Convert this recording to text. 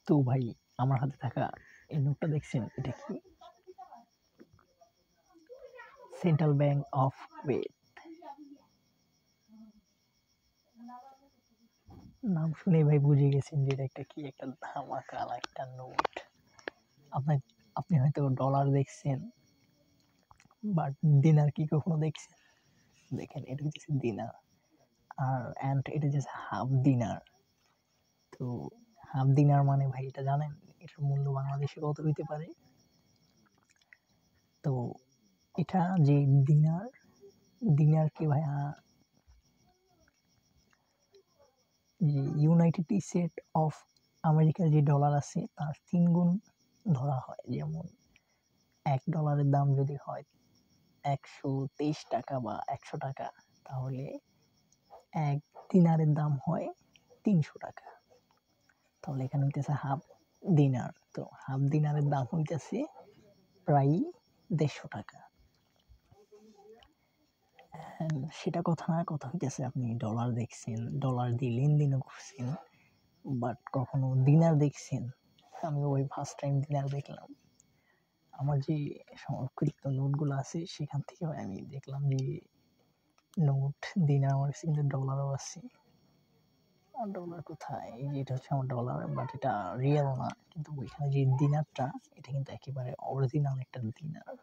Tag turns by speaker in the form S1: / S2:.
S1: তো ভাই আমার হাতে থাকা এই নোটটা দেখছেন, এটা কি? Central bank of Kuwait. নাম শুনে ভাই বুঝে গেছেন যে এটা একটা কি, একটা ধামাকা একটা নোট। আপনার আপনি হয়তো ডলার দেখছেন, বাট দিনার কি কখনো দেখছেন? দেখেন, এটা হচ্ছে দিনার, আর এটা হচ্ছে হাফ দিনার। তো হাফ দিনার মানে ভাই এটা জানেন এটার মূল্য বাংলাদেশে কত হইতে পারে? তো এটা যে দিনার, দিনারকে ভাইয়া যে ইউনাইটেড স্টেট অফ আমেরিকার যে ডলার আছে তার ৩ গুণ ধরা হয়। যেমন $১ দাম যদি হয় ১২৩ টাকা বা ১০০ টাকা, তাহলে ১ দিনারের দাম হয় ৩০০ টাকা। তাহলে এখানে হইতেছে হাফ দিনার। তো হাফ দিনারের দাম হইতেছে প্রায় ১৫০ টাকা। সেটা কথা না, কথা হইতেছে আপনি ডলার দেখছেন, ডলার দিয়ে লেনদেনও করছেন, বাট কখনো দিনার দেখছেন? আমি ওই ফার্স্ট টাইম দিনার দেখলাম। আমার যে সংরক্ষিত নোটগুলো আছে সেখান থেকে আমি দেখলাম যে নোট, দিনার আমার কাছে, কিন্তু ডলারও আছে। আর ডলার কোথায়? এই যে এটা হচ্ছে আমার ডলার, বাট এটা রিয়েল না, কিন্তু ওইখানে যে দিনারটা, এটা কিন্তু একেবারে অরিজিনাল একটা দিনার।